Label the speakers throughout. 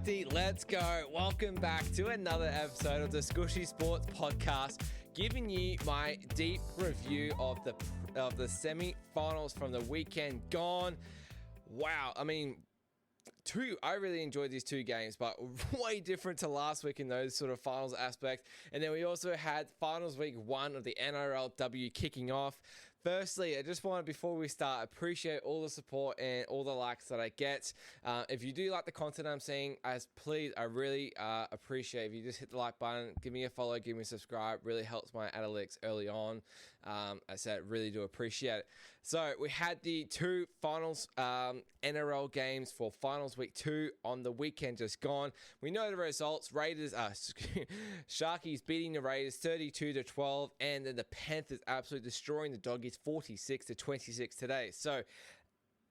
Speaker 1: 350, let's go. Welcome back to another episode of the Squishy Sports Podcast, giving you my deep review of the semi-finals from the weekend gone. Wow, I really enjoyed these two games, but way different to last week in those sort of finals aspects. And then we also had finals week 1 of the NRLW kicking off. Firstly, I just want to, before we start, appreciate all the support and all the likes that I get. If you do like the content I'm seeing, please, I really appreciate if you just hit the like button, give me a follow, give me a subscribe. Really helps my analytics early on. I said, really do appreciate it. So we had the two finals NRL games for finals week 2 on the weekend just gone. We know the results. Sharkies beating the Raiders 32-12, and then the Panthers absolutely destroying the Doggies 46-26 today. So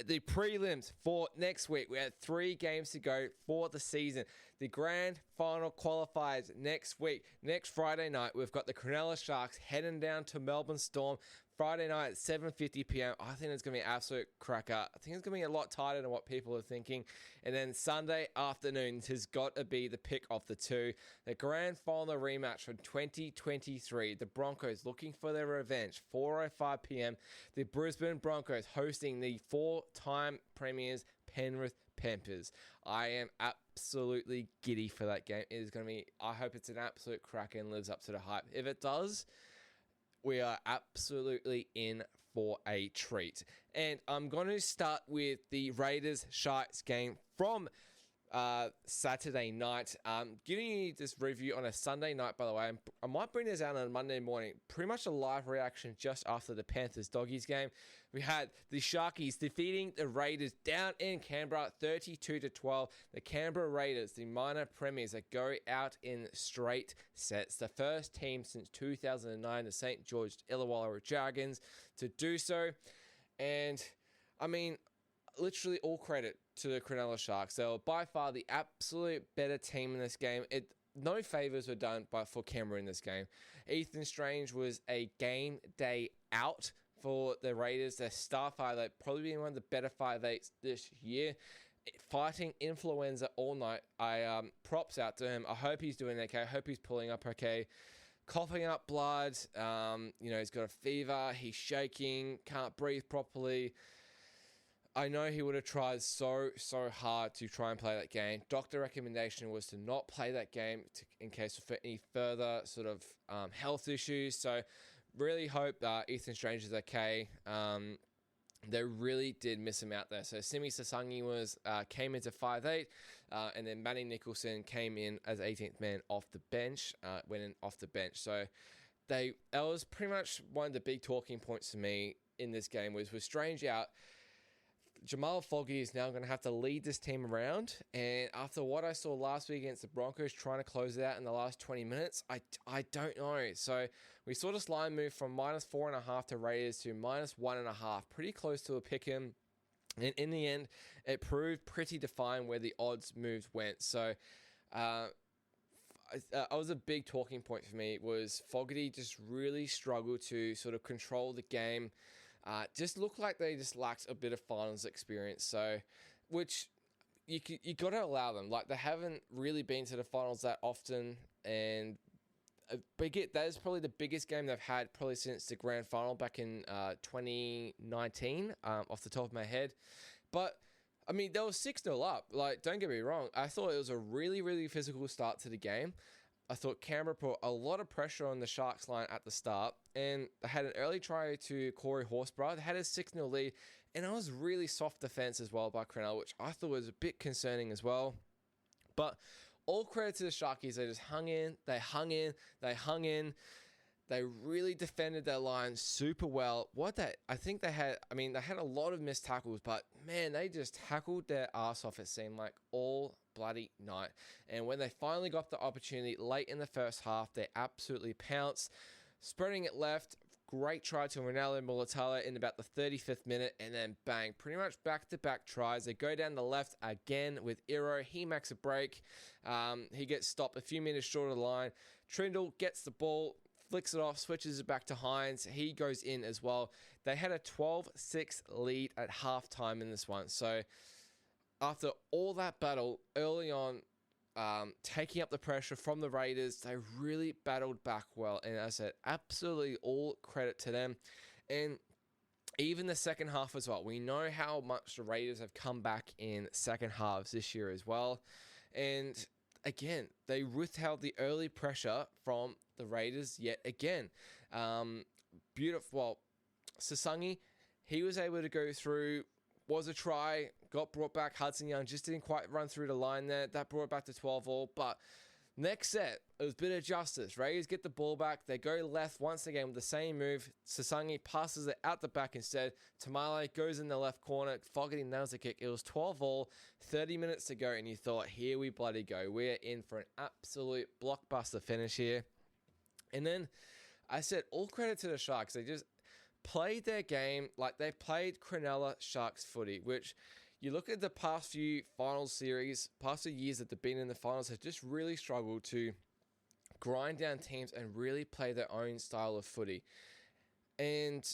Speaker 1: the prelims for next week, we had 3 games to go for the season. The grand final qualifiers next week. Next Friday night, we've got the Cronulla Sharks heading down to Melbourne Storm. Friday night at 7:50 p.m. I think it's going to be an absolute cracker. I think it's going to be a lot tighter than what people are thinking. And then Sunday afternoon has got to be the pick of the two. The grand final rematch from 2023. The Broncos looking for their revenge. 4:05 p.m. The Brisbane Broncos hosting the 4-time premiers Penrith Panthers. I am absolutely giddy for that game. It is going to be, I hope it's an absolute cracker and lives up to the hype. If it does, we are absolutely in for a treat. And I'm going to start with the Raiders Sharks game from Saturday night. Giving you this review on a Sunday night, by the way. I might bring this out on a Monday morning. Pretty much a live reaction just after the Panthers Doggies game. We had the Sharkies defeating the Raiders down in Canberra 32-12. The Canberra Raiders, the minor premiers that go out in straight sets. The first team since 2009, the St. George Illawarra Dragons, to do so. And literally all credit to the Cronulla Sharks. They were by far the absolute better team in this game. No favours were done for Canberra in this game. Ethan Strange was a game day out for the Raiders. Their star 5'8", probably being one of the better 5'8s this year. Fighting influenza all night. Props out to him. I hope he's doing okay. I hope he's pulling up okay. Coughing up blood. He's got a fever. He's shaking. Can't breathe properly. I know he would have tried so hard to try and play that game. Doctor recommendation was to not play that game in case of any further sort of health issues. So really hope Ethan Strange is okay. They really did miss him out there. So Simi Sasangi came into 5'8", and then Manny Nicholson came in as 18th man off the bench, went in off the bench. So that was pretty much one of the big talking points to me in this game was with Strange out, Jamal Foggy is now going to have to lead this team around, and after what I saw last week against the Broncos trying to close it out in the last 20 minutes, I don't know. So we saw this line move from -4.5 to Raiders to -1.5, pretty close to a pick-em. And in the end, it proved pretty defined where the odds moves went. So I was a big talking point for me was Fogarty just really struggled to sort of control the game. Just looked like they just lacked a bit of finals experience. So, which you got to allow them. Like, they haven't really been to the finals that often, and that is probably the biggest game they've had probably since the grand final back in 2019, off the top of my head. But they were 6-0 up. Like, don't get me wrong. I thought it was a really, really physical start to the game. I thought Canberra put a lot of pressure on the Sharks line at the start, and they had an early try to Corey Horsburgh. They had a 6-0 lead, and it was really soft defense as well by Cronulla, which I thought was a bit concerning as well. But all credit to the Sharkies. They just hung in. They hung in. They really defended their line super well. I think they had a lot of missed tackles, but man, they just tackled their ass off, it seemed like, all bloody night. And when they finally got the opportunity late in the first half, they absolutely pounced. Spreading it left, great try to Ronaldo Mulatalo in about the 35th minute, and then bang, pretty much back-to-back tries. They go down the left again with Iro. He makes a break. He gets stopped a few meters short of the line. Trindle gets the ball, flicks it off, switches it back to Hines. He goes in as well. They had a 12-6 lead at halftime in this one. So after all that battle early on, taking up the pressure from the Raiders. They really battled back well. And as I said, absolutely all credit to them. And even the second half as well. We know how much the Raiders have come back in second halves this year as well. And again, they withheld the early pressure from the Raiders yet again. Beautiful. Well, Sasangi, he was able to go through, was a try, got brought back. Hudson Young just didn't quite run through the line there. That brought it back to 12-all. But next set, it was a bit of justice. Raiders get the ball back. They go left once again with the same move. Sasangi passes it out the back instead. Tamale goes in the left corner. Fogarty nails the kick. It was 12-all, 30 minutes to go, and you thought, here we bloody go. We're in for an absolute blockbuster finish here. And then I said, all credit to the Sharks. They just played their game like they played Cronulla Sharks footy, which you look at the past few finals series, past few years that they've been in the finals, have just really struggled to grind down teams and really play their own style of footy. And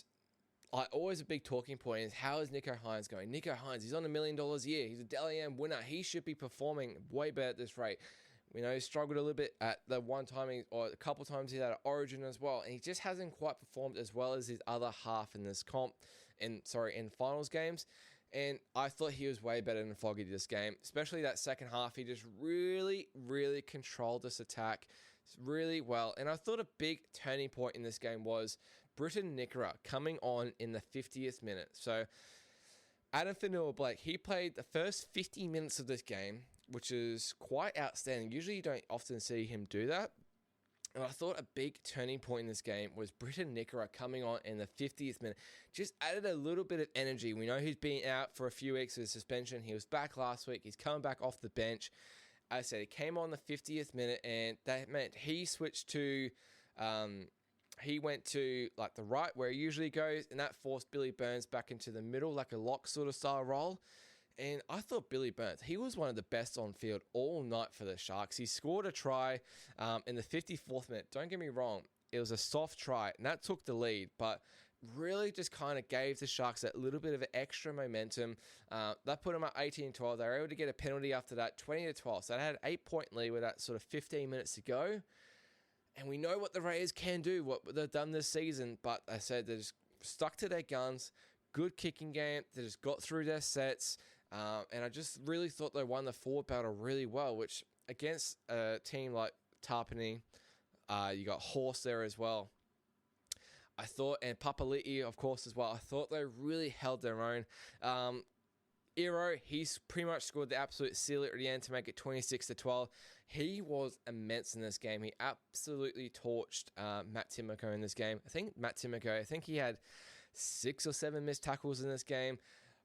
Speaker 1: always a big talking point is, how is Nicho Hynes going? Nicho Hynes, he's on $1 million a year. He's a Dally M winner. He should be performing way better at this rate. We know he struggled a little bit at the one time, or a couple times he had an Origin as well, and he just hasn't quite performed as well as his other half in this in finals games. And I thought he was way better than Foggy this game, especially that second half. He just really, really controlled this attack really well. And I thought a big turning point in this game was Britton Nickera coming on in the 50th minute. So Adam Fanua-Blake, he played the first 50 minutes of this game, which is quite outstanding. Usually you don't often see him do that. And I thought a big turning point in this game was Britton Nickera coming on in the 50th minute. Just added a little bit of energy. We know he's been out for a few weeks with suspension. He was back last week. He's coming back off the bench. As I said, he came on the 50th minute, and that meant he switched to... he went to the right where he usually goes, and that forced Billy Burns back into the middle, like a lock sort of style role. And I thought Billy Burns, he was one of the best on field all night for the Sharks. He scored a try in the 54th minute. Don't get me wrong, it was a soft try, and that took the lead, but really just kind of gave the Sharks that little bit of extra momentum. That put them at 18-12. They were able to get a penalty after that, 20-12. So they had an 8-point lead with that sort of 15 minutes to go. And we know what the Raiders can do, what they've done this season, but I said they just stuck to their guns. Good kicking game. They just got through their sets. And I just really thought they won the forward battle really well, which against a team like Tarpany, you got Horse there as well. I thought, and Papali'i, of course, as well. I thought they really held their own. Iro, he's pretty much scored the absolute seal at the end to make it 26-12. He was immense in this game. He absolutely torched Matt Timoko in this game. I think he had 6 or 7 missed tackles in this game.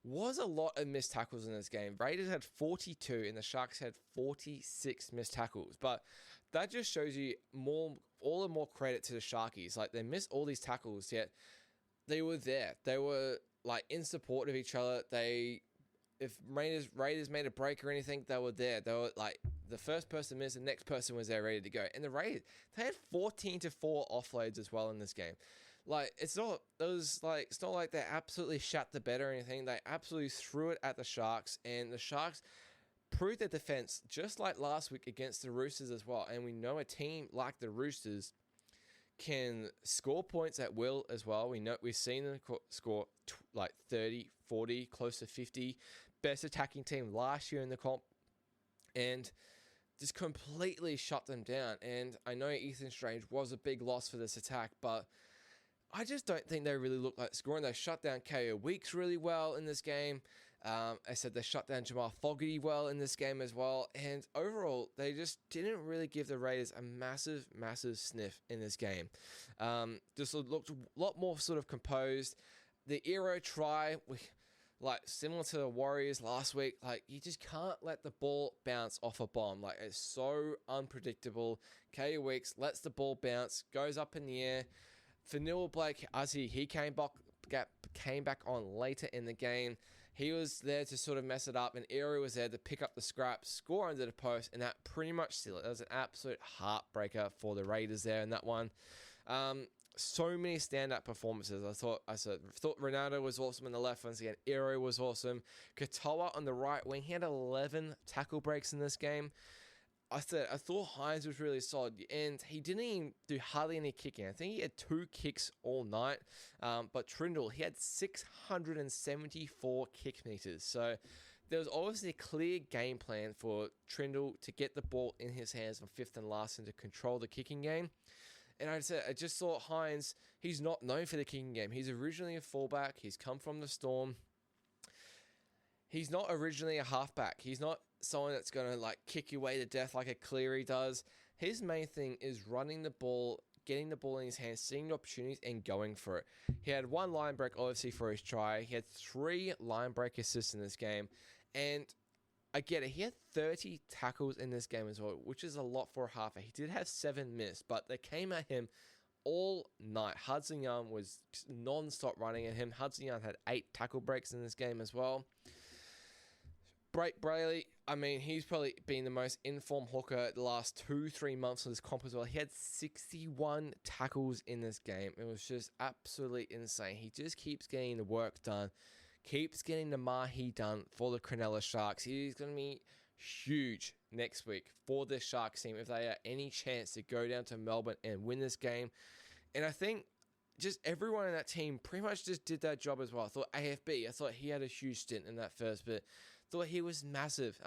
Speaker 1: Was a lot of missed tackles in this game. Raiders had 42 and the Sharks had 46 missed tackles. But that just shows you all the more credit to the Sharkies. They missed all these tackles, yet they were there. They were in support of each other. If Raiders made a break or anything, they were there. They were the first person missed, the next person was there ready to go. And the Raiders, they had 14-4 offloads as well in this game. It's not like they absolutely shut the bed or anything. They absolutely threw it at the Sharks, and the Sharks proved their defense just like last week against the Roosters as well. And we know a team like the Roosters can score points at will as well. We've seen them score 30, 40, close to 50. Best attacking team last year in the comp, and just completely shut them down. And I know Ethan Strange was a big loss for this attack, but I just don't think they really look like scoring. They shut down KO Weeks really well in this game. I said they shut down Jamal Fogarty well in this game as well. And overall, they just didn't really give the Raiders a massive, massive sniff in this game. Just looked a lot more sort of composed. The Eero try, similar to the Warriors last week, you just can't let the ball bounce off a bomb. It's so unpredictable. KO Weeks lets the ball bounce, goes up in the air. Fanua-Blake, as he came back on later in the game, he was there to sort of mess it up, and Eero was there to pick up the scraps, score under the post, and that pretty much sealed it. That was an absolute heartbreaker for the Raiders there in that one. So many stand-up performances. I thought Ronaldo was awesome on the left once again. Eero was awesome. Katoa on the right wing, he had 11 tackle breaks in this game. I thought Hines was really solid, and he didn't even do hardly any kicking. I think he had 2 kicks all night, but Trindle, he had 674 kick meters. So there was obviously a clear game plan for Trindle to get the ball in his hands on 5th and last and to control the kicking game. And I just thought Hines, he's not known for the kicking game. He's originally a fullback. He's come from the Storm. He's not originally a halfback. He's not someone that's going to like kick you away to death like a Cleary does. His main thing is running the ball, getting the ball in his hands, seeing opportunities and going for it. He had 1 line break obviously for his try. He had 3 line break assists in this game. And I get it. He had 30 tackles in this game as well, which is a lot for a halfer. He did have 7 missed, but they came at him all night. Hudson Young was non-stop running at him. Hudson Young had 8 tackle breaks in this game as well. Blake Brayley, I mean, he's probably been the most informed hooker the last 2-3 months of this comp as well. He had 61 tackles in this game. It was just absolutely insane. He just keeps getting the work done, keeps getting the mahi done for the Cronulla Sharks. He's going to be huge next week for this Sharks team if they have any chance to go down to Melbourne and win this game. And I think just everyone in that team pretty much just did that job as well. I thought AFB, I thought he had a huge stint in that first bit. Thought he was massive,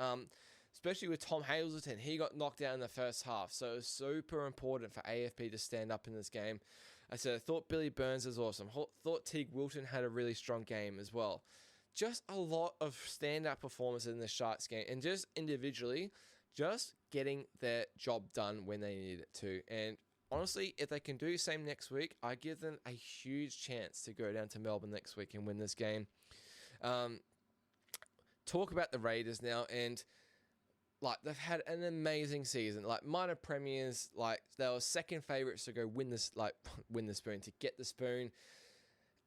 Speaker 1: especially with Tom Hazelton. He got knocked out in the first half, so it was super important for AFB to stand up in this game. I thought Billy Burns was awesome. Thought Teague Wilton had a really strong game as well. Just a lot of standout performances in the Sharks game, and just individually, just getting their job done when they need it to. And honestly, if they can do the same next week, I give them a huge chance to go down to Melbourne next week and win this game. Talk about the Raiders now, and like they've had an amazing season. Like minor premiers, like they were second favorites to go win the spoon, to get the spoon,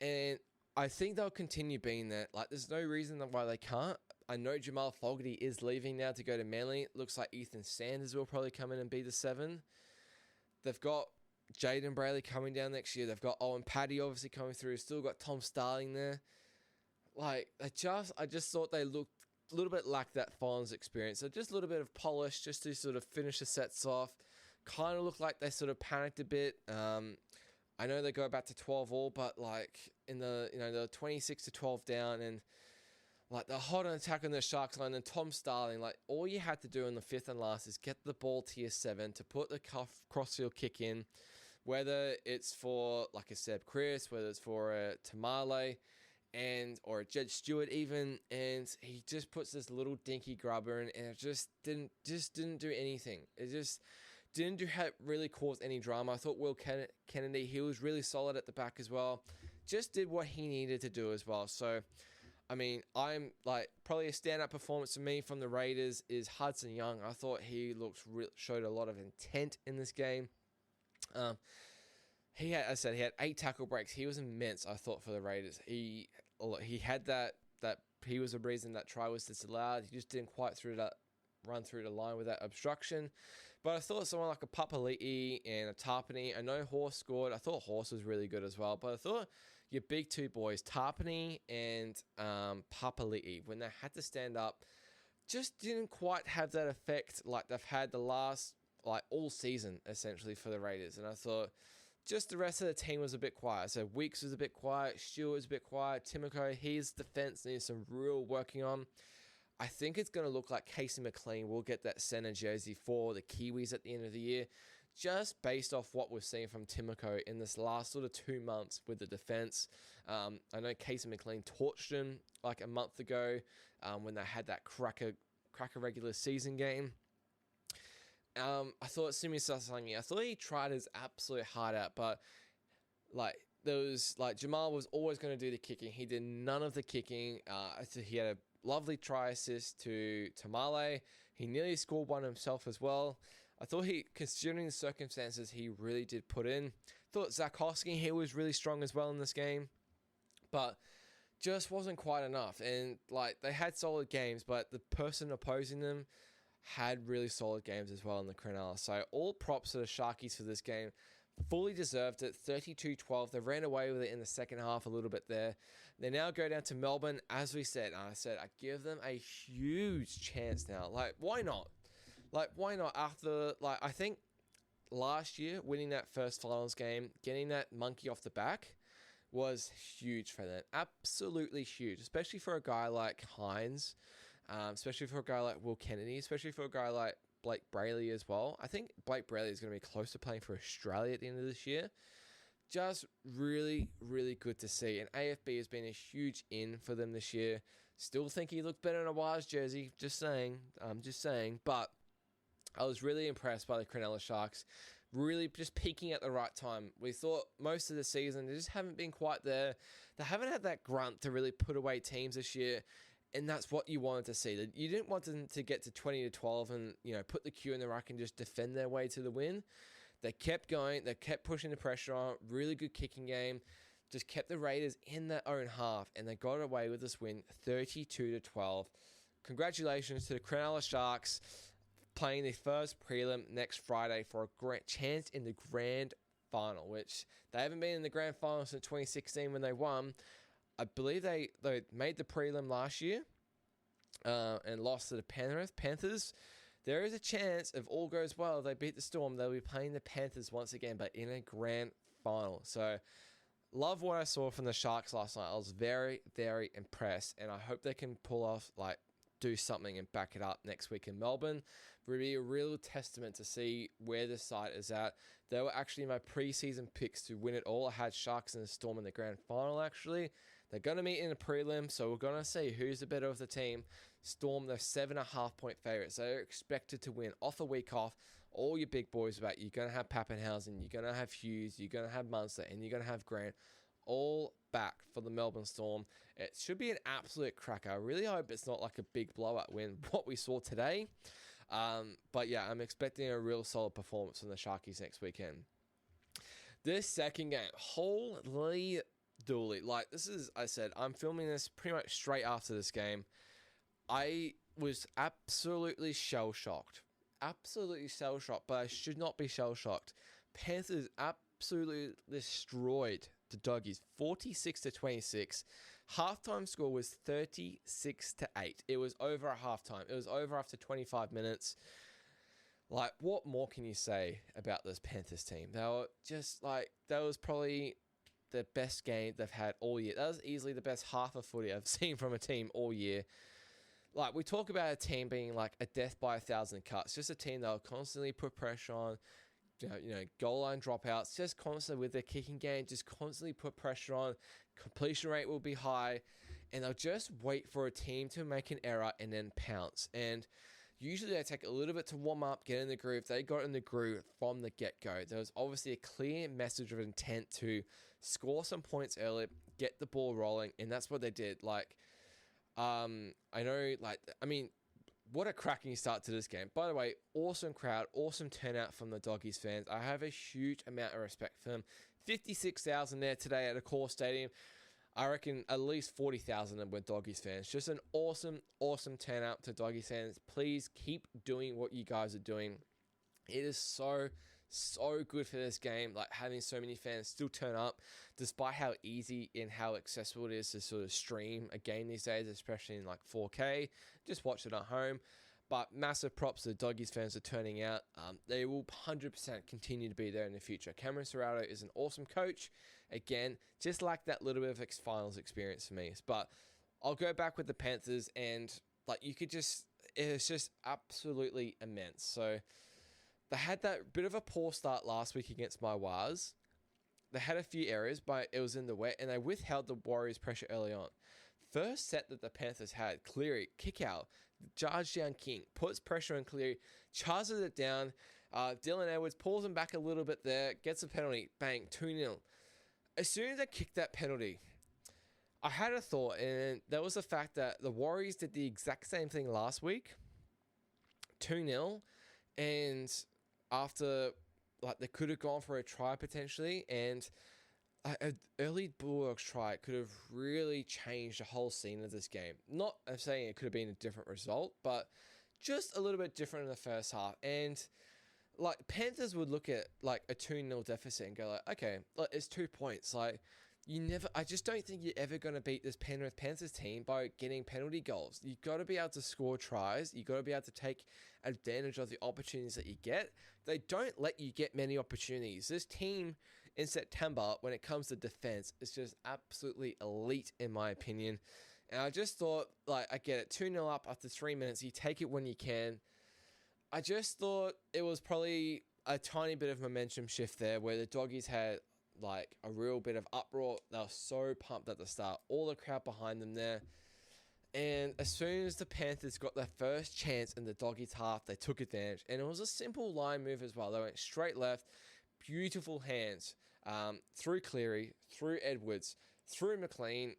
Speaker 1: and I think they'll continue being that. Like there's no reason why they can't. I know Jamal Fogarty is leaving now to go to Manly. Looks like Ethan Sanders will probably come in and be the 7. They've got Jaden Brayley coming down next year. They've got Owen Paddy obviously coming through. Still got Tom Starling there. Like, I just thought they looked a little bit like that finals experience. So just a little bit of polish just to sort of finish the sets off. Kind of looked like they sort of panicked a bit. I know they go back to 12 all, but like in the 26 to 12 down, and like the hot attack on the Sharks line, and Tom Starling, like all you had to do in the 5th and last is get the ball to your 7 to put the crossfield kick in, whether it's for like a Seb Chris, whether it's for a Tamale, or a Jed Stewart even, and he just puts this little dinky grubber in, and it just didn't do anything. It just didn't really cause any drama. I thought Will Kennedy, he was really solid at the back as well. Just did what he needed to do as well. So, I mean, I'm like probably a standout performance for me from the Raiders is Hudson Young. I thought he showed a lot of intent in this game. He had 8 tackle breaks. He was immense, I thought, for the Raiders. He had that he was the reason that try was disallowed. He just didn't quite run through the line with that obstruction. But I thought someone like a Papali'i and a Tarpany, I know Horse scored. I thought Horse was really good as well. But I thought your big 2 boys, Tarpany and Papali'i, when they had to stand up, just didn't quite have that effect like they've had the last, like all season, essentially, for the Raiders. And I thought just the rest of the team was a bit quiet. So Weeks was a bit quiet, Stewart was a bit quiet, Timoko, his defense needs some real working on. I think it's going to look like Casey McLean will get that center jersey for the Kiwis at the end of the year, just based off what we've seen from Timoko in this last sort of 2 months with the defense. I know Casey McLean torched him like a month ago when they had that cracker regular season game. I thought Simi Sasangi, I thought he tried his absolute heart out, but like there was like Jamal was always going to do the kicking. He did none of the kicking. He had a lovely try assist to Tamale. He nearly scored one himself as well. I thought considering the circumstances, he really did put in. Thought Zach Hosking, he was really strong as well in this game, but just wasn't quite enough. And like they had solid games, but the person opposing them had really solid games as well in the Cronulla. So all props to the Sharkies for this game. Fully deserved it. 32-12. They ran away with it in the second half a little bit there. They now go down to Melbourne. As we said, I give them a huge chance now. Like, why not? Like, why not? After, like, I think last year, winning that first finals game, getting that monkey off the back was huge for them. Absolutely huge, especially for a guy like Hines, especially for a guy like Will Kennedy, especially for a guy like Blake Brayley as well. I think Blake Brayley is going to be close to playing for Australia at the end of this year. Just really, really good to see. And AFB has been a huge in for them this year. Still think he looked better in a Wires jersey. Just saying. But I was really impressed by the Cronulla Sharks. Really just peaking at the right time. We thought most of the season they just haven't been quite there. They haven't had that grunt to really put away teams this year. And that's what you wanted to see. You didn't want them to get to 20-12 and, put the Q in the ruck and just defend their way to the win. They kept going. They kept pushing the pressure on. Really good kicking game. Just kept the Raiders in their own half. And they got away with this win, 32-12. Congratulations to the Cronulla Sharks playing the first prelim next Friday for a chance in the grand final, which they haven't been in the grand final since 2016 when they won. I believe they made the prelim last year and lost to the Panthers. There is a chance, if all goes well, they beat the Storm, they'll be playing the Panthers once again, but in a grand final. So, love what I saw from the Sharks last night. I was very, very impressed, and I hope they can pull off, do something and back it up next week in Melbourne. It would be a real testament to see where the side is at. They were actually my preseason picks to win it all. I had Sharks and the Storm in the grand final, actually. They're going to meet in a prelim, so we're going to see who's the better of the team. Storm, they're 7.5 point favorites. They're expected to win off a week off. All your big boys back. You're going to have Pappenhausen, you're going to have Hughes, you're going to have Munster, and you're going to have Grant. All back for the Melbourne Storm. It should be an absolute cracker. I really hope it's not like a big blowout win, what we saw today. But yeah, I'm expecting a real solid performance from the Sharkies next weekend. This second game, holy dooly. I said, I'm filming this pretty much straight after this game. I was absolutely shell-shocked. Absolutely shell-shocked, but I should not be shell-shocked. Panthers absolutely destroyed the Doggies, 46-26. Halftime score was 36-8. It was over at halftime. It was over after 25 minutes. What more can you say about this Panthers team? They were just that was probably the best game they've had all year. That was easily the best half of footy I've seen from a team all year. We talk about a team being a death by 1,000 cuts. Just a team that will constantly put pressure on, goal line dropouts, just constantly with their kicking game, just constantly put pressure on. Completion rate will be high, and they'll just wait for a team to make an error and then pounce. And usually they take a little bit to warm up, get in the groove. They got in the groove from the get-go. There was obviously a clear message of intent to score some points early, get the ball rolling, and that's what they did. What a cracking start to this game. By the way, awesome crowd, awesome turnout from the Doggies fans. I have a huge amount of respect for them. 56,000 there today at a core stadium. I reckon at least 40,000 of them were Doggies fans. Just an awesome, awesome turnout to Doggies fans. Please keep doing what you guys are doing. It is so good for this game, having so many fans still turn up, despite how easy and how accessible it is to sort of stream a game these days, especially in 4K. Just watch it at home. But massive props to the Doggies fans for turning out. They will 100% continue to be there in the future. Cameron Serrato is an awesome coach. Again, just like that little bit of finals experience for me. But I'll go back with the Panthers, and it's just absolutely immense. So they had that bit of a poor start last week against my Wars. They had a few errors, but it was in the wet, and they withheld the Warriors' pressure early on. First set that the Panthers had, Cleary, kick out, charge down King, puts pressure on Cleary, charges it down. Dylan Edwards pulls him back a little bit there, gets a penalty, bang, 2-0. As soon as I kicked that penalty, I had a thought, and that was the fact that the Warriors did the exact same thing last week, 2-0, and after, they could have gone for a try potentially, and an early Bulldogs try could have really changed the whole scene of this game. Not I'm saying it could have been a different result, but just a little bit different in the first half. And Panthers would look at a 2-0 deficit and go okay, it's 2 points. I just don't think you're ever going to beat this Penrith Panthers team by getting penalty goals. You've got to be able to score tries. You've got to be able to take advantage of the opportunities that you get. They don't let you get many opportunities. This team in September, when it comes to defense, is just absolutely elite, in my opinion. And I just thought, like, I get it, 2-0 up after 3 minutes. You take it when you can. I just thought it was probably a tiny bit of momentum shift there where the Doggies had like a real bit of uproar. They were so pumped at the start, all the crowd behind them there. And as soon as the Panthers got their first chance in the Doggies half, they took advantage. And it was a simple line move as well. They went straight left, beautiful hands, through Cleary, through Edwards, through McLean,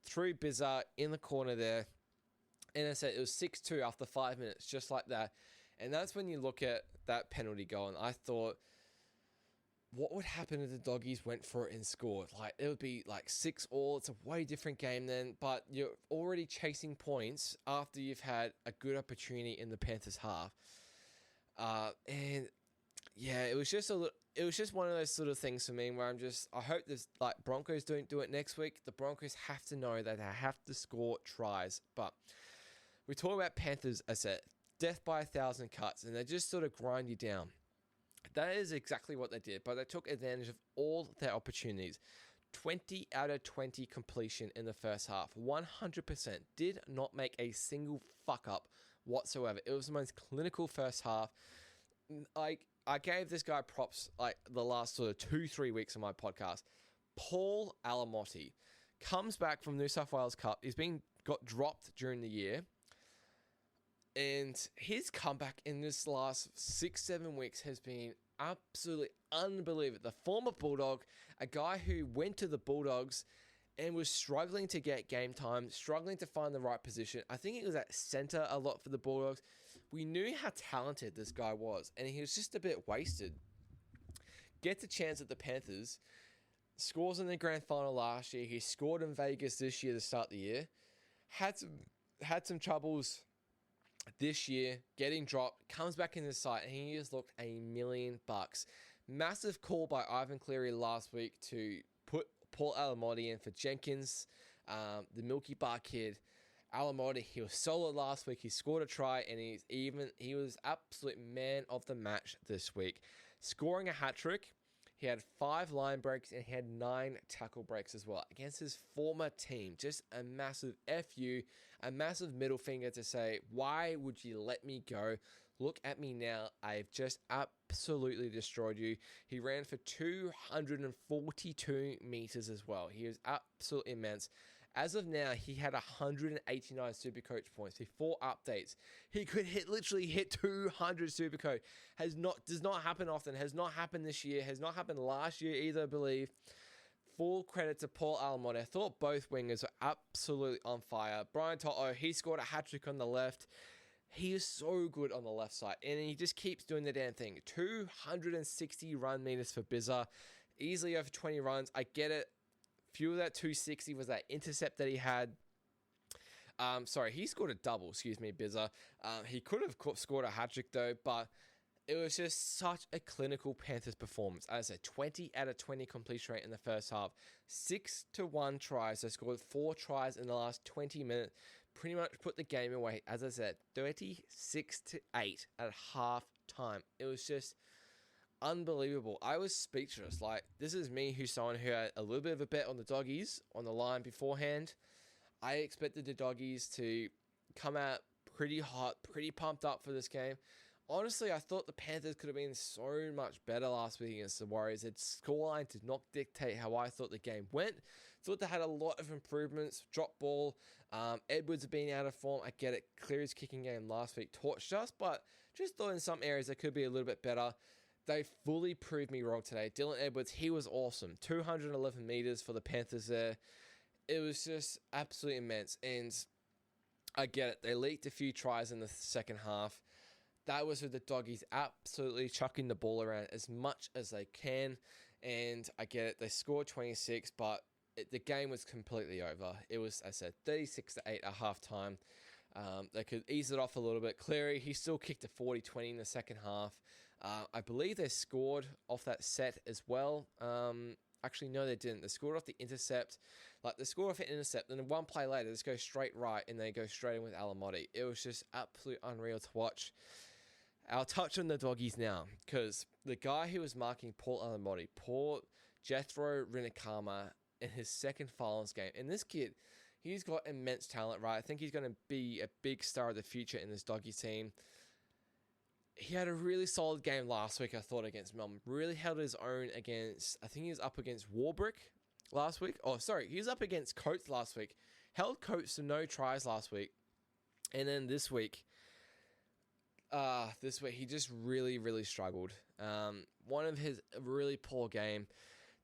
Speaker 1: through Bizarre in the corner there. And I said it was 6-2 after 5 minutes, just like that. And that's when you look at that penalty goal. And I thought, what would happen if the Doggies went for it and scored? Like, it would be like 6-all. It's a way different game then, but you're already chasing points after you've had a good opportunity in the Panthers half. And yeah, it was just one of those sort of things for me where I hope this, like, Broncos don't do it next week. The Broncos have to know that they have to score tries. But we talk about Panthers as a death by 1,000 cuts, and they just sort of grind you down. That is exactly what they did, but they took advantage of all their opportunities. 20 out of 20 completion in the first half. 100%. Did not make a single fuck up whatsoever. It was the most clinical first half. I gave this guy props like the last sort of 2-3 weeks of my podcast. Paul Alamotti comes back from New South Wales Cup. Got dropped during the year. And his comeback in this last 6-7 weeks has been absolutely unbelievable. The former Bulldog, a guy who went to the Bulldogs and was struggling to get game time, struggling to find the right position. I think he was at centre a lot for the Bulldogs. We knew how talented this guy was, and he was just a bit wasted. Gets a chance at the Panthers, scores in the grand final last year. He scored in Vegas this year to start the year. Had some troubles this year, getting dropped, comes back in the side, and he has looked $1 million. Massive call by Ivan Cleary last week to put Paul Alamotti in for Jenkins, the Milky Bar kid. Alamotti, he was solid last week. He scored a try, and he was absolute man of the match this week, scoring a hat trick. He had 5 line breaks and he had 9 tackle breaks as well against his former team. Just a massive FU, a massive middle finger to say, why would you let me go? Look at me now. I've just absolutely destroyed you. He ran for 242 meters as well. He was absolutely immense. As of now, he had 189 Supercoach points before updates. He could literally hit 200 Supercoach. Does not happen often. Has not happened this year. Has not happened last year either, I believe. Full credit to Paul Alamotti. I thought both wingers were absolutely on fire. Brian Toto, he scored a hat-trick on the left. He is so good on the left side, and he just keeps doing the damn thing. 260 run meters for Bizza. Easily over 20 runs. I get it. Few of that 260 was that intercept that he had. He scored a double, Bizza. He could have scored a hat-trick though, but it was just such a clinical Panthers performance. As I said, 20 out of 20 completion rate in the first half. 6-1 tries. They scored 4 tries in the last 20 minutes. Pretty much put the game away. As I said, 36-8 at half time. It was just unbelievable. I was speechless. Like, this is me, who's someone who had a little bit of a bet on the Doggies on the line beforehand. I expected the Doggies to come out pretty hot, pretty pumped up for this game. Honestly, I thought the Panthers could have been so much better last week against the Warriors. Its scoreline did not dictate how I thought the game went. Thought they had a lot of improvements. Drop ball. Edwards being out of form. I get it. Cleary's kicking game last week torched us, but just thought in some areas they could be a little bit better. They fully proved me wrong today. Dylan Edwards, he was awesome. 211 meters for the Panthers there. It was just absolutely immense. And I get it. They leaked a few tries in the second half. That was with the Doggies absolutely chucking the ball around as much as they can. And I get it. They scored 26, but the game was completely over. It was, I said, 36-8 at halftime. They could ease it off a little bit. Cleary, he still kicked a 40-20 in the second half. I believe they scored off that set as well. Actually, no, they didn't. They scored off the intercept. Like, they scored off an intercept, and then one play later, they just go straight right, and they go straight in with Alamotti. It was just absolute unreal to watch. I'll touch on the doggies now, because the guy who was marking Paul Alamotti, poor Jethro Rinakama, in his second finals game. And this kid, he's got immense talent, right? I think he's going to be a big star of the future in this doggy team. He had a really solid game last week, I thought, against Melbourne. Really held his own against, I think he was up against Warbrick last week. Oh, sorry, he was up against Coates last week. Held Coates to no tries last week. And then this week he just really, really struggled. One of his really poor game.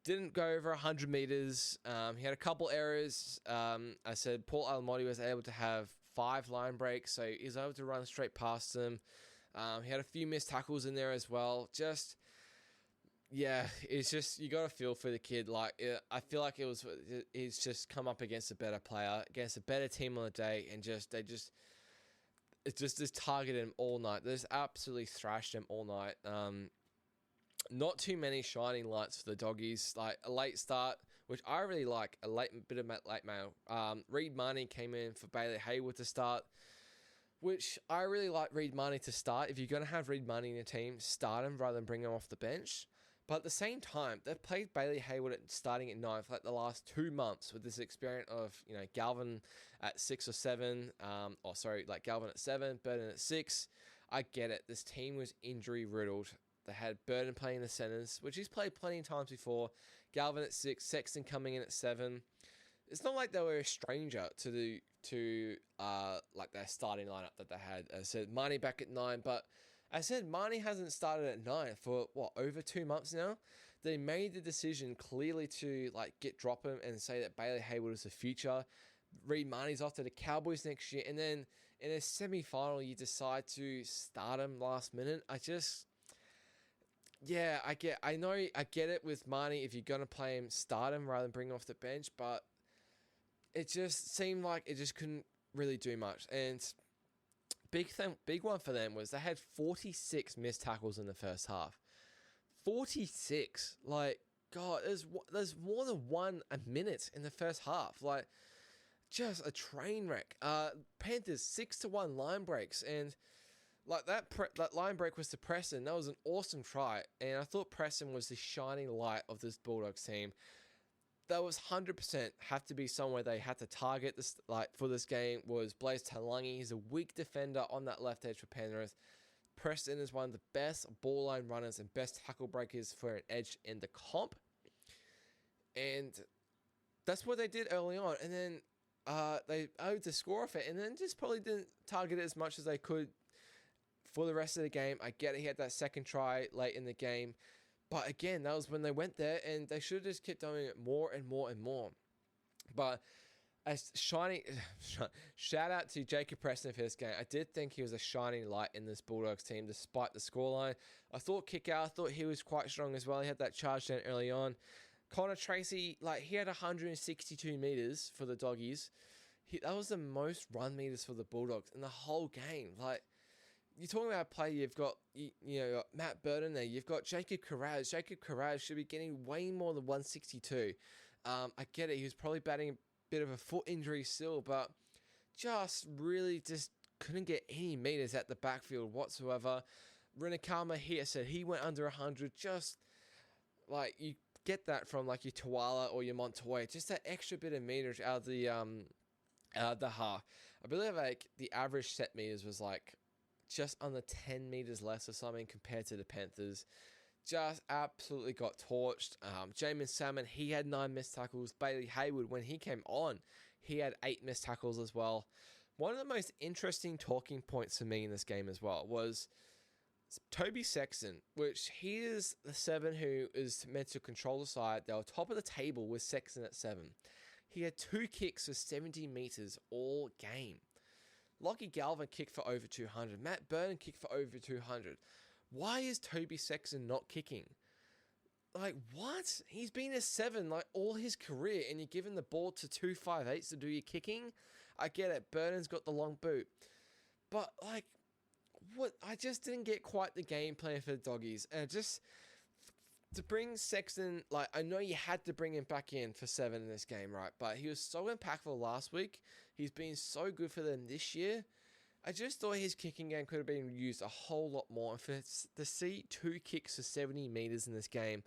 Speaker 1: Didn't go over 100 meters. He had a couple errors. I said Paul Alamotti was able to have 5 line breaks, so he was able to run straight past them. He had a few missed tackles in there as well. It's just, you got to feel for the kid. I feel like he's just come up against a better player, against a better team on the day, and it just targeted him all night. They just absolutely thrashed him all night. Not too many shining lights for the doggies. Like a late start, which I really like, a bit of late mail. Reed Marnie came in for Bailey Hayward to start, which I really like Reed Marnie to start. If you're going to have Reed Marnie in your team, start him rather than bring him off the bench. But at the same time, they've played Bailey Hayward starting at 9 for the last 2 months with this experience of, Galvin at 6 or 7. Galvin at 7, Burden at 6. I get it. This team was injury riddled. They had Burden playing the centers, which he's played plenty of times before. Galvin at 6, Sexton coming in at 7. It's not like they were a stranger to their starting lineup that they had. I said Marnie back at 9, but I said Marnie hasn't started at 9 for over 2 months now. They made the decision clearly to drop him and say that Bailey Hayward is the future. Reed Marnie's off to the Cowboys next year, and then in a semi-final you decide to start him last minute. I get it with Marnie. If you're going to play him, start him rather than bring him off the bench. But it just seemed like it just couldn't really do much. And big one for them was they had 46 missed tackles in the first half. 46. God, there's more than one a minute in the first half. Just a train wreck. Panthers 6-1 line breaks, and that line break was to Preston. That was an awesome try, and I thought Preston was the shining light of this Bulldogs team. That was 100% have to be somewhere they had to target this for this game was Blaise Talangi. He's a weak defender on that left edge for Penrith. Preston is one of the best ball line runners and best tackle breakers for an edge in the comp, and that's what they did early on. And then they owed to score off it, and then just probably didn't target it as much as they could for the rest of the game. I get it, he had that second try late in the game, but again, that was when they went there, and they should have just kept doing it more and more and more. But as shout out to Jacob Preston for this game. I did think he was a shining light in this Bulldogs team, despite the scoreline. I thought I thought he was quite strong as well. He had that charge down early on. Connor Tracy, he had 162 meters for the doggies. That was the most run meters for the Bulldogs in the whole game. You're talking about a player, you've got Matt Burton there, you've got Jacob Carraz. Jacob Carraz should be getting way more than 162. I get it, he was probably batting a bit of a foot injury still, but just couldn't get any meters at the backfield whatsoever. Rinakama here said he went under 100, just you get that from your Tuala or your Montoya, just that extra bit of meters out of the half. I believe the average set meters was just under 10 meters less or something compared to the Panthers. Just absolutely got torched. Jamin Salmon, he had 9 missed tackles. Bailey Hayward, when he came on, he had 8 missed tackles as well. One of the most interesting talking points for me in this game as well was Toby Sexton, which he is the 7 who is meant to control the side. They were top of the table with Sexton at 7. He had 2 kicks for 70 meters all game. Lockie Galvin kicked for over 200. Matt Burton kicked for over 200. Why is Toby Sexton not kicking? What? He's been a 7 all his career, and you're giving the ball to 2 5'8s to do your kicking? I get it. Burton's got the long boot. But, what? I just didn't get quite the game plan for the doggies. And to bring Sexton, like, I know you had to bring him back in for 7 in this game, right? But he was so impactful last week. He's been so good for them this year. I just thought his kicking game could have been used a whole lot more. And to see 2 kicks for 70 meters in this game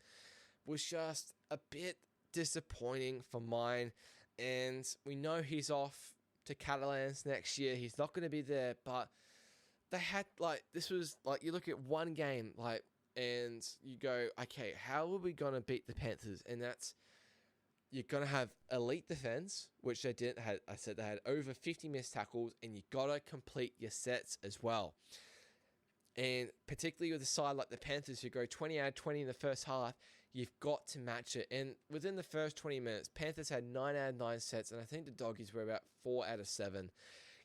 Speaker 1: was just a bit disappointing for mine. And we know he's off to Catalans next year. He's not going to be there, but they had, like, this was, like, you look at one game, like, and you go, okay, how are we going to beat the Panthers? And that's, you're going to have elite defense, which they didn't have. I said they had over 50 missed tackles, and you got to complete your sets as well. And particularly with a side like the Panthers, who go 20 out of 20 in the first half, you've got to match it. And within the first 20 minutes, Panthers had 9 out of 9 sets, and I think the Doggies were about 4 out of 7.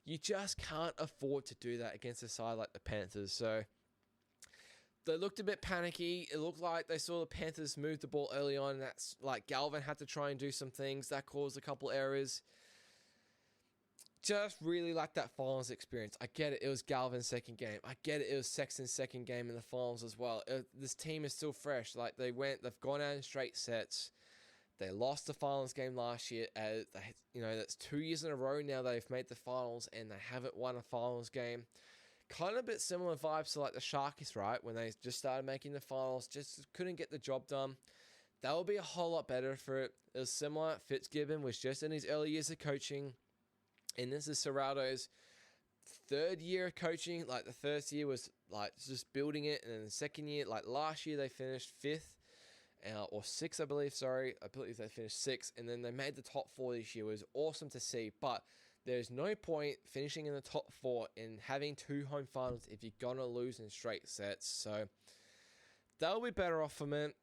Speaker 1: You just can't afford to do that against a side like the Panthers. So they looked a bit panicky. It looked like they saw the Panthers move the ball early on. And that's like Galvin had to try and do some things. That caused a couple errors. Just really like that finals experience. I get it. It was Galvin's second game. I get it. It was Sexton's second game in the finals as well. This team is still fresh. Like they've gone out in straight sets. They lost the finals game last year. That's 2 years in a row now they've made the finals and they haven't won a finals game. Kind of a bit similar vibes to like the Sharkies, right? When they just started making the finals, just couldn't get the job done. That would be a whole lot better for it. It was similar. Fitzgibbon was just in his early years of coaching. And this is Serrato's third year of coaching. Like the first year was like just building it. And then the second year, like last year, they finished 5th. Or 6th, I believe. Sorry. I believe they finished 6th. And then they made the top 4 this year. It was awesome to see. But there's no point finishing in the top 4 and having 2 home finals if you're going to lose in straight sets. So they'll be better off from it.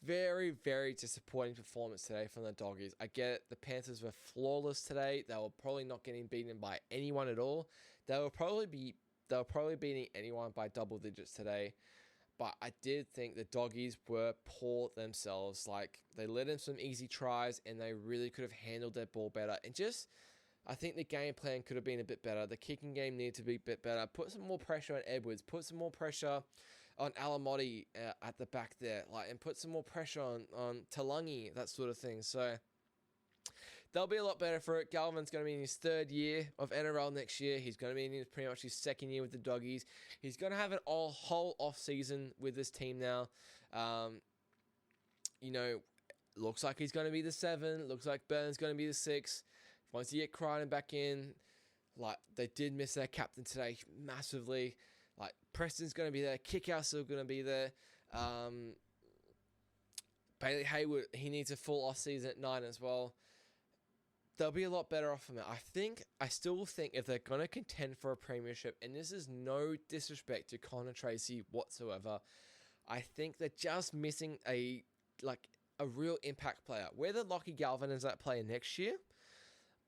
Speaker 1: Very, very disappointing performance today from the Doggies. I get it. The Panthers were flawless today. They were probably not getting beaten by anyone at all. They were probably beating anyone by double digits today. But I did think the Doggies were poor themselves. Like, they let in some easy tries, and they really could have handled their ball better. And I think the game plan could have been a bit better. The kicking game needed to be a bit better. Put some more pressure on Edwards. Put some more pressure on Alamotti at the back there. And put some more pressure on Talangi, that sort of thing. So they'll be a lot better for it. Galvin's going to be in his 3rd year of NRL next year. He's going to be in pretty much his 2nd year with the Doggies. He's going to have a whole off-season with this team now. Looks like he's going to be the 7. Looks like Burns going to be the 6. Once you get Crichton back in, like, they did miss their captain today massively. Like, Preston's going to be there. Kickhouse still going to be there. Bailey Hayward, he needs a full off-season at 9 as well. They'll be a lot better off from it. I still think if they're going to contend for a premiership, and this is no disrespect to Connor Tracy whatsoever, I think they're just missing a real impact player. Whether Lockie Galvin is that player next year,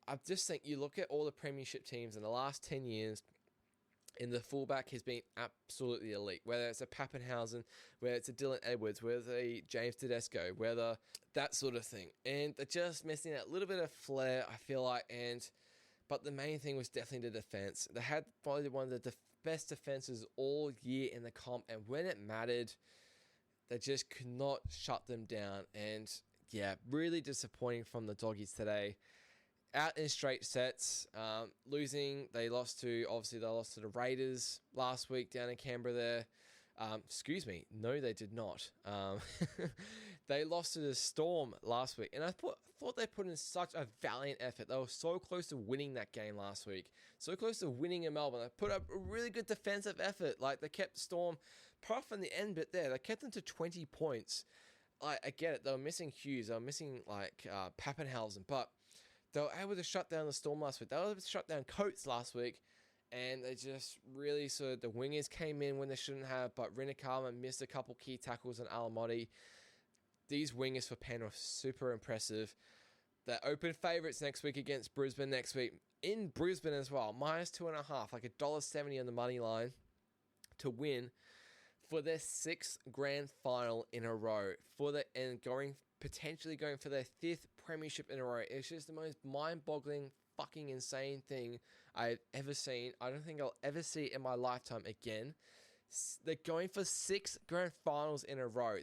Speaker 1: I just think you look at all the premiership teams in the last 10 years, and the fullback has been absolutely elite. Whether it's a Pappenhausen, whether it's a Dylan Edwards, whether it's a James Tedesco, whether that sort of thing. And they're just missing that little bit of flair, I feel like. But the main thing was definitely the defense. They had probably one of the best defenses all year in the comp, and when it mattered, they just could not shut them down. And yeah, really disappointing from the Doggies today. Out in straight sets, losing. They lost to the Raiders last week down in Canberra there. No, they did not. They lost to the Storm last week, and I thought they put in such a valiant effort. They were so close to winning that game last week, so close to winning in Melbourne. They put up a really good defensive effort. Like, they kept Storm, apart from the end bit there, they kept them to 20 points. I get it. They were missing Hughes. They were missing Pappenhausen, but they were able to shut down the Storm last week. They were able to shut down Coates last week. And they just really the wingers came in when they shouldn't have, but Rinakama missed a couple key tackles on Alamotti. These wingers for Penn are super impressive. They're open favourites next week against Brisbane next week. In Brisbane as well, -2.5, like $1.70 on the money line to win for their 6th grand final in a row. Potentially going for their 5th premiership in a row. It's just the most mind-boggling, fucking insane thing I've ever seen. I don't think I'll ever see it in my lifetime again. They're going for 6 grand finals in a row.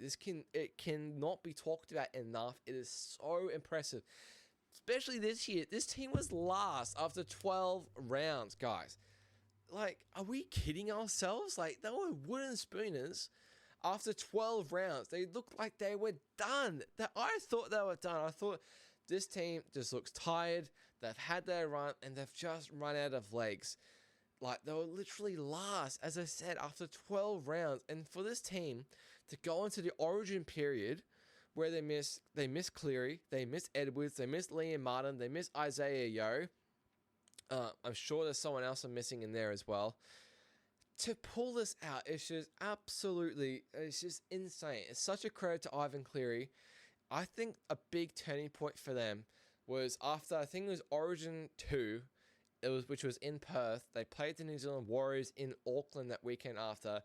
Speaker 1: It cannot be talked about enough. It is so impressive. Especially this year. This team was last after 12 rounds, guys. Like, are we kidding ourselves? Like, they were wooden spooners after 12 rounds. They looked like they were done. I thought they were done. I thought this team just looks tired. They've had their run and they've just run out of legs. Like, they were literally last, as I said, after 12 rounds. And for this team to go into the origin period where they miss Cleary, they miss Edwards, they miss Liam Martin, they miss Isaiah Yeo. I'm sure there's someone else I'm missing in there as well. To pull this out, it's just insane. It's such a credit to Ivan Cleary. I think a big turning point for them was after, I think it was Origin 2, which was in Perth. They played the New Zealand Warriors in Auckland that weekend after.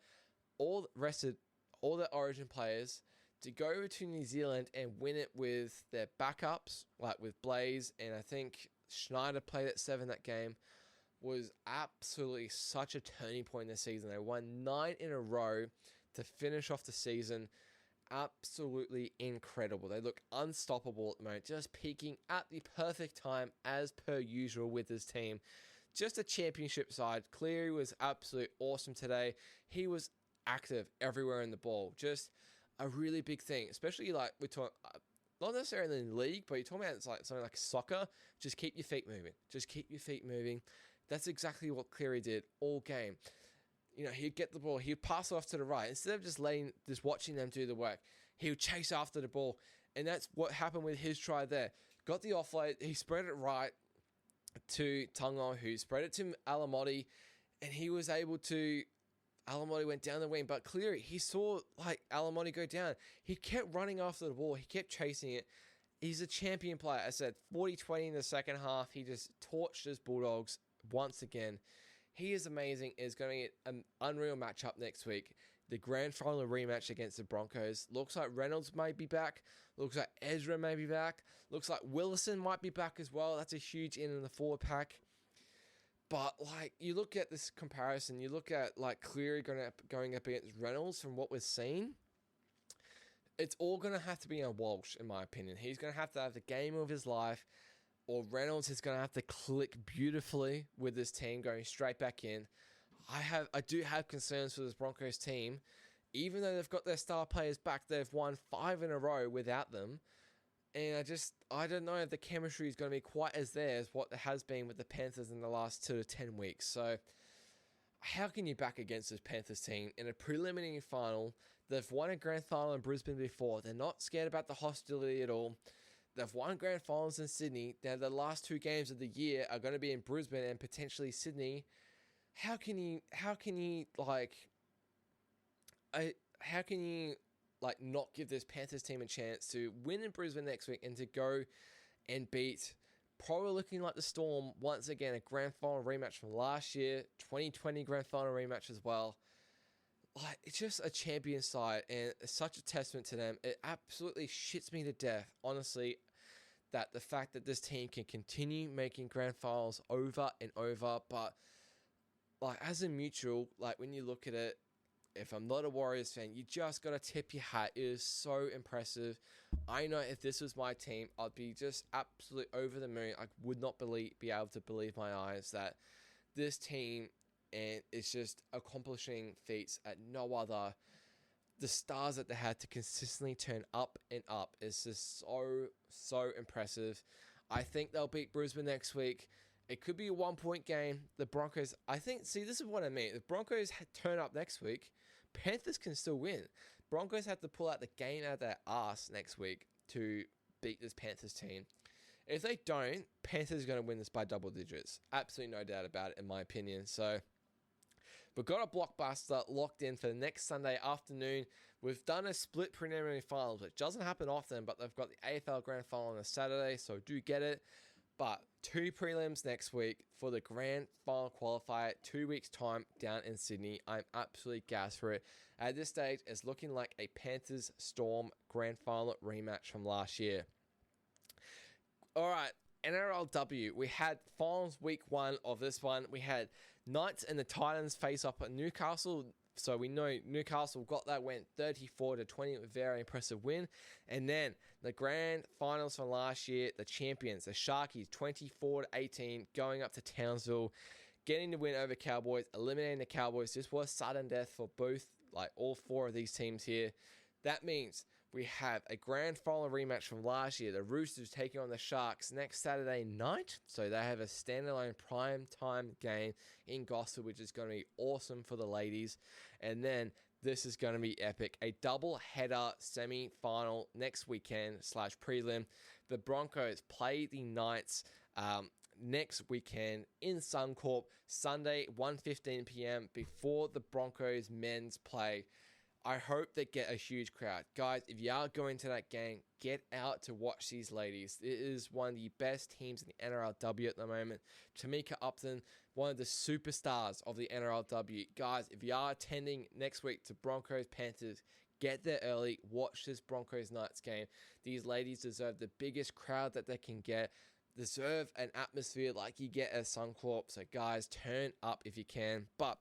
Speaker 1: All the Origin players to go over to New Zealand and win it with their backups, like with Blaze, and I think Schneider played at 7 that game, was absolutely such a turning point in the season. They won 9 in a row to finish off the season. Absolutely incredible. They look unstoppable at the moment, just peaking at the perfect time as per usual with this team. Just a championship side. Cleary was absolutely awesome today. He was active everywhere in the ball. Just a really big thing, especially like we're talking, not necessarily in the league, but you're talking about it's like something like soccer. Just keep your feet moving. Just keep your feet moving. That's exactly what Cleary did all game. You know, he'd get the ball, he'd pass it off to the right. Instead of just watching them do the work, he would chase after the ball. And that's what happened with his try there. Got the offload, he spread it right to Tungo, who spread it to Alamotti, and he was able to, Alamotti went down the wing, but Cleary, he saw like Alamotti go down. He kept running after the ball, he kept chasing it. He's a champion player. I said 40-20 in the second half. He just torched his Bulldogs once again. He is amazing. It's going to get an unreal matchup next week. The grand final rematch against the Broncos. Looks like Reynolds might be back. Looks like Ezra may be back. Looks like Willison might be back as well. That's a huge in the forward pack. But, like, you look at this comparison. You look at, like, Cleary going up against Reynolds from what we've seen. It's all going to have to be on Walsh, in my opinion. He's going to have the game of his life. Or Reynolds is going to have to click beautifully with this team going straight back in. I do have concerns for this Broncos team. Even though they've got their star players back, they've won 5 in a row without them. And I don't know if the chemistry is going to be quite as there as what it has been with the Panthers in the last 2 to 10 weeks. So how can you back against this Panthers team in a preliminary final? They've won a grand final in Brisbane before. They're not scared about the hostility at all. They've won grand finals in Sydney. Now, the last 2 games of the year are going to be in Brisbane and potentially Sydney. How can you not give this Panthers team a chance to win in Brisbane next week and to go and beat, probably looking like the Storm once again, a grand final rematch from last year, 2020 grand final rematch as well. Like, it's just a champion side, and it's such a testament to them. It absolutely shits me to death, honestly, that the fact that this team can continue making grand finals over and over. But, like, as a mutual, like, when you look at it, if I'm not a Warriors fan, you just got to tip your hat. It is so impressive. I know if this was my team, I'd be just absolutely over the moon. I would not be able to believe my eyes that this team, and it's just accomplishing feats at no other. The stars that they had to consistently turn up and up is just so impressive. I think they'll beat Brisbane next week. It could be a 1-point game. The Broncos, this is what I mean. If Broncos turn up next week, Panthers can still win. Broncos have to pull out the game out of their ass next week to beat this Panthers team. If they don't, Panthers are going to win this by double digits. Absolutely no doubt about it, in my opinion. So we've got a blockbuster locked in for the next Sunday afternoon. We've done a split preliminary finals, which doesn't happen often, but they've got the AFL Grand Final on a Saturday, so do get it. But 2 prelims next week for the Grand Final qualifier, 2 weeks' time down in Sydney. I'm absolutely gassed for it. At this stage, it's looking like a Panthers Storm Grand Final rematch from last year. All right, NRLW. We had finals week 1 of this one. We had Knights and the Titans face up at Newcastle. So we know Newcastle got that, went 34-20, a very impressive win. And then the grand finals from last year, the champions, the Sharkies, 24-18, going up to Townsville, getting the win over Cowboys, eliminating the Cowboys. This was sudden death for both, like all four of these teams here. That means we have a grand final rematch from last year. The Roosters taking on the Sharks next Saturday night. So they have a standalone prime time game in Gosford, which is going to be awesome for the ladies. And then this is going to be epic. A double header semi-final next weekend / prelim. The Broncos play the Knights next weekend in Suncorp, Sunday, 1:15 p.m. before the Broncos men's play. I hope they get a huge crowd. Guys, if you are going to that game, get out to watch these ladies. It is one of the best teams in the NRLW at the moment. Tamika Upton, one of the superstars of the NRLW. Guys, if you are attending next week to Broncos Panthers, get there early. Watch this Broncos Knights game. These ladies deserve the biggest crowd that they can get. Deserve an atmosphere like you get at Suncorp. So guys, turn up if you can. But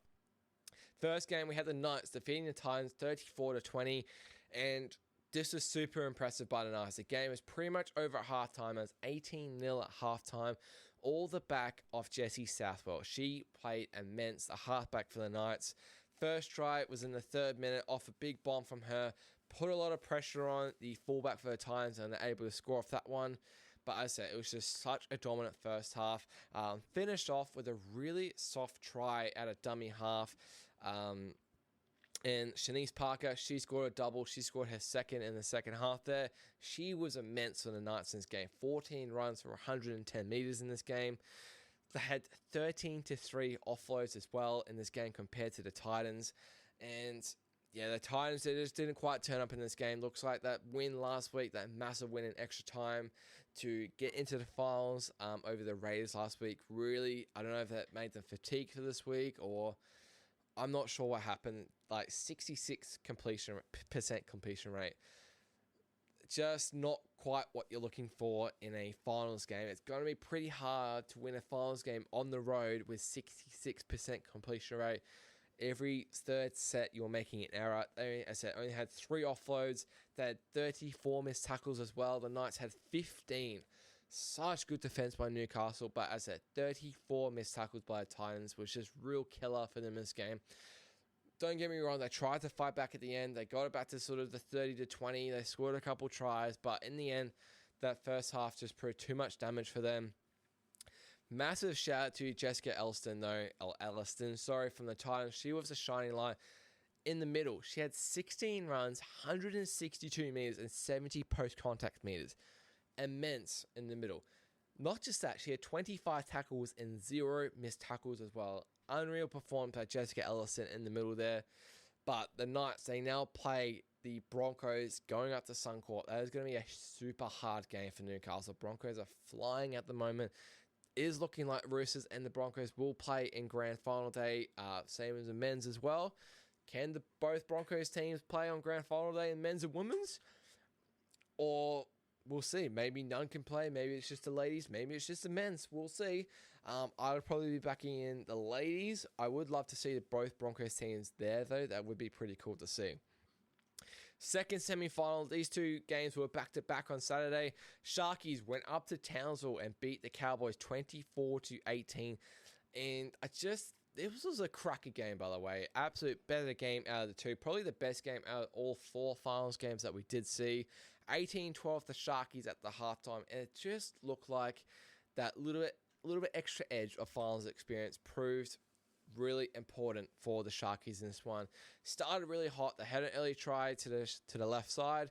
Speaker 1: first game, we had the Knights defeating the Titans 34-20, and this is super impressive by the Knights. The game is pretty much over at halftime. It was 18-0 at halftime. All the back of Jessie Southwell. She played immense, the halfback for the Knights. First try was in the 3rd minute off a big bomb from her. Put a lot of pressure on the fullback for the Titans, and they're able to score off that one. But as I said, it was just such a dominant first half. Finished off with a really soft try at a dummy half. And Shanice Parker, she scored a double. She scored her second in the second half there. She was immense for the Knights in this game. 14 runs for 110 meters in this game. They had 13-3 offloads as well in this game compared to the Titans. And yeah, the Titans, they just didn't quite turn up in this game. Looks like that win last week, that massive win in extra time to get into the finals over the Raiders last week. Really, I don't know if that made them fatigued for this week, or I'm not sure what happened. Like 66% completion rate. Just not quite what you're looking for in a finals game. It's going to be pretty hard to win a finals game on the road with 66% completion rate. Every third set, you're making an error. They, as I said, only had 3 offloads. They had 34 missed tackles as well. The Knights had 15. Such good defense by Newcastle, but as I said, 34 missed tackles by the Titans was just real killer for them in this game. Don't get me wrong, they tried to fight back at the end. They got it back to sort of the 30-20. They scored a couple tries, but in the end, that first half just proved too much damage for them. Massive shout out to Jessica Elliston, from the Titans. She was a shining light in the middle. She had 16 runs, 162 meters, and 70 post-contact meters. Immense in the middle. Not just that, she had 25 tackles and 0 missed tackles as well. Unreal performance by Jessica Ellison in the middle there. But the Knights, they now play the Broncos going up to Suncorp. That is going to be a super hard game for Newcastle. Broncos are flying at the moment. It is looking like Roosters and the Broncos will play in grand final day, same as the men's as well. Can both Broncos teams play on grand final day in men's and women's? Or we'll see. Maybe none can play. Maybe it's just the ladies. Maybe it's just the men's. We'll see. I would probably be backing in the ladies. I would love to see both Broncos teams there, though. That would be pretty cool to see. Second semi-final, these two games were back-to-back on Saturday. Sharkies went up to Townsville and beat the Cowboys 24-18. And it was a cracker game, by the way. Absolute better game out of the two. Probably the best game out of all 4 finals games that we did see. 18-12 the Sharkies at the halftime. And it just looked like that little bit extra edge of finals experience proved really important for the Sharkies in this one. Started really hot. They had an early try to the left side.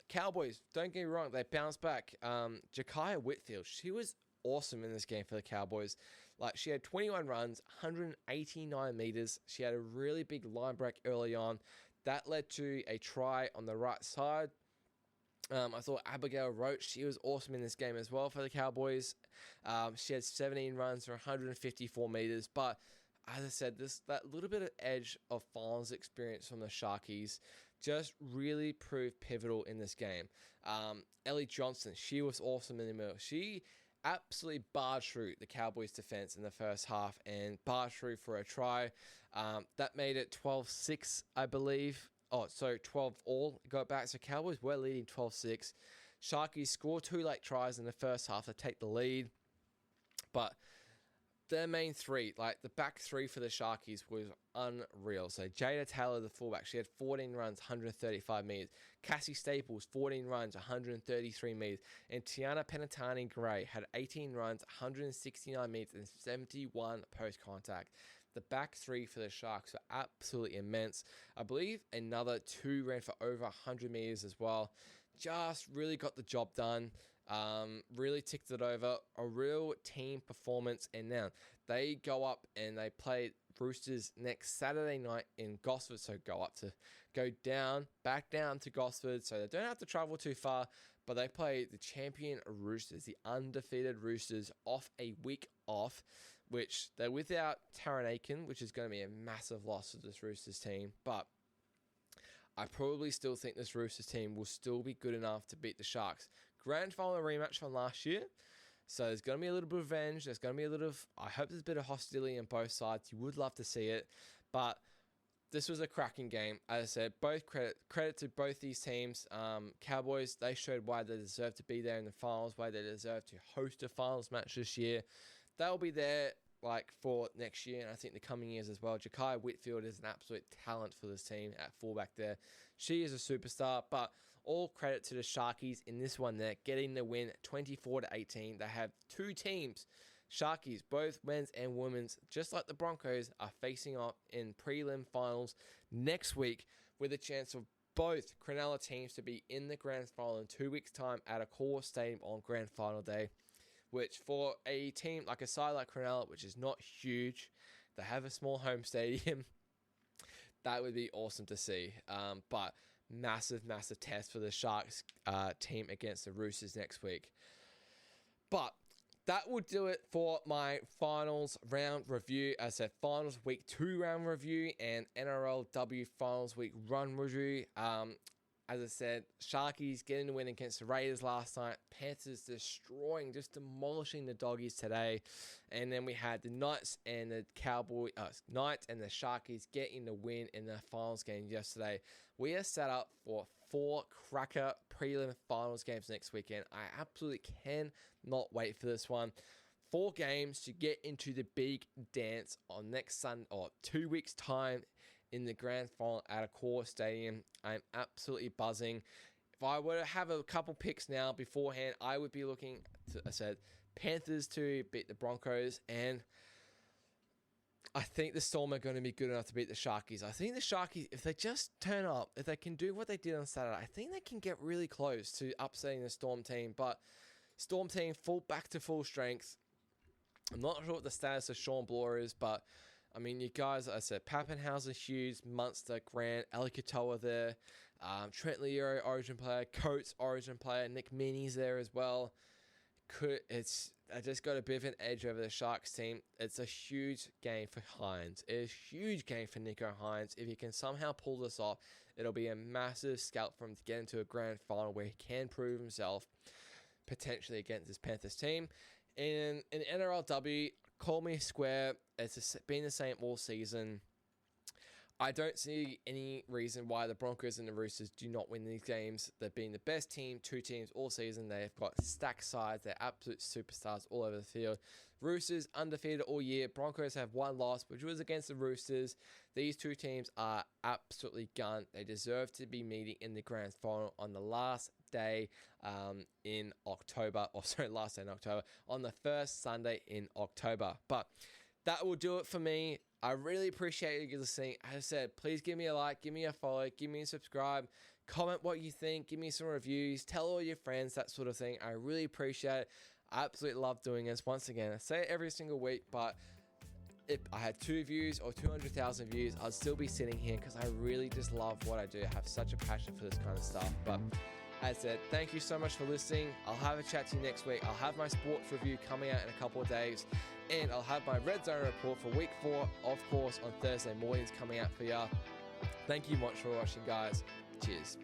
Speaker 1: Cowboys, don't get me wrong, they bounced back. Jakaya Whitfield, she was awesome in this game for the Cowboys. Like, she had 21 runs, 189 meters. She had a really big line break early on. That led to a try on the right side. I thought Abigail Roach, she was awesome in this game as well for the Cowboys. She had 17 runs for 154 meters, but as I said, that little bit of edge of finals experience from the Sharkies just really proved pivotal in this game. Ellie Johnson, she was awesome in the middle. She absolutely barged through the Cowboys' defense in the first half and barged through for a try. That made it 12-6, I believe. Oh, so 12 all got back. So Cowboys were leading 12-6. Sharkies scored 2 late tries in the first half to take the lead. But their main three, like the back three for the Sharkies, was unreal. So Jada Taylor, the fullback, she had 14 runs, 135 meters. Cassie Staples, 14 runs, 133 meters. And Tiana Penatani-Gray had 18 runs, 169 meters, and 71 post-contact. The back three for the Sharks were absolutely immense. I believe another 2 ran for over 100 meters as well. Just really got the job done. Really ticked it over. A real team performance. And now they go up and they play Roosters next Saturday night in Gosford. So back down to Gosford. So they don't have to travel too far. But they play the champion Roosters, the undefeated Roosters, off a week off, which they're without Taran Aiken, which is going to be a massive loss for this Roosters team. But I probably still think this Roosters team will still be good enough to beat the Sharks. Grand final rematch from last year. So there's going to be a little bit of revenge. There's going to be I hope there's a bit of hostility on both sides. You would love to see it. But this was a cracking game. As I said, both credit to both these teams. Cowboys, they showed why they deserve to be there in the finals, why they deserve to host a finals match this year. They'll be there for next year, and I think the coming years as well. Ja'Kai Whitfield is an absolute talent for this team at fullback there. She is a superstar, but all credit to the Sharkies in this one there, getting the win 24-18. They have 2 teams, Sharkies, both men's and women's, just like the Broncos, are facing off in prelim finals next week with a chance of both Cronulla teams to be in the grand final in 2 weeks' time at a core stadium on grand final day, which for a team like a side like Cronulla, which is not huge, they have a small home stadium, that would be awesome to see. But massive test for the Sharks team against the Roosters next week. But that will do it for my finals round review. As I said, finals week 2 round review and NRLW Finals week 1 review. As I said, Sharkies getting the win against the Raiders last night. Panthers demolishing the Doggies today. And then we had the Knights and the Knights and the Sharkies getting the win in the finals game yesterday. We are set up for 4 cracker prelim finals games next weekend. I absolutely cannot wait for this one. 4 games to get into the big dance on next Sunday, or 2 weeks' time, in the grand final at a core stadium. I'm absolutely buzzing. If I were to have a couple picks now beforehand, I would be looking to, Panthers to beat the Broncos, and I think the Storm are going to be good enough to beat the Sharkies. I think the Sharkies, if they just turn up, if they can do what they did on Saturday, I think they can get really close to upsetting the Storm team. But Storm team back to full strength. I'm not sure what the status of Sean Bloor is, but I mean, you guys, I said, Pappenhausen, Hughes, Munster, Grant, Ali Katoa there, Trent Leo, Origin player, Coates, Origin player, Nick Meaney's there as well. I just got a bit of an edge over the Sharks team. It's a huge game for Hines. It's a huge game for Nico Hines. If he can somehow pull this off, it'll be a massive scalp for him to get into a grand final where he can prove himself, potentially against this Panthers team. In NRLW, call me square. It's been the same all season. I don't see any reason why the Broncos and the Roosters do not win these games. They've been the best team, 2 teams all season. They've got stacked sides. They're absolute superstars all over the field. Roosters undefeated all year. Broncos have 1 loss, which was against the Roosters. These 2 teams are absolutely gunned. They deserve to be meeting in the grand final on the last day in October. Last day in October. On the first Sunday in October. But that will do it for me. I really appreciate you listening. As I said, please give me a like, give me a follow, give me a subscribe, comment what you think, give me some reviews, tell all your friends, that sort of thing. I really appreciate it. I absolutely love doing this. Once again, I say it every single week, but if I had 2 views or 200,000 views, I'd still be sitting here because I really just love what I do. I have such a passion for this kind of stuff. But as I said, thank you so much for listening. I'll have a chat to you next week. I'll have my sports review coming out in a couple of days. And I'll have my Red Zone report for week 4, of course, on Thursday mornings coming out for you. Thank you much for watching, guys. Cheers.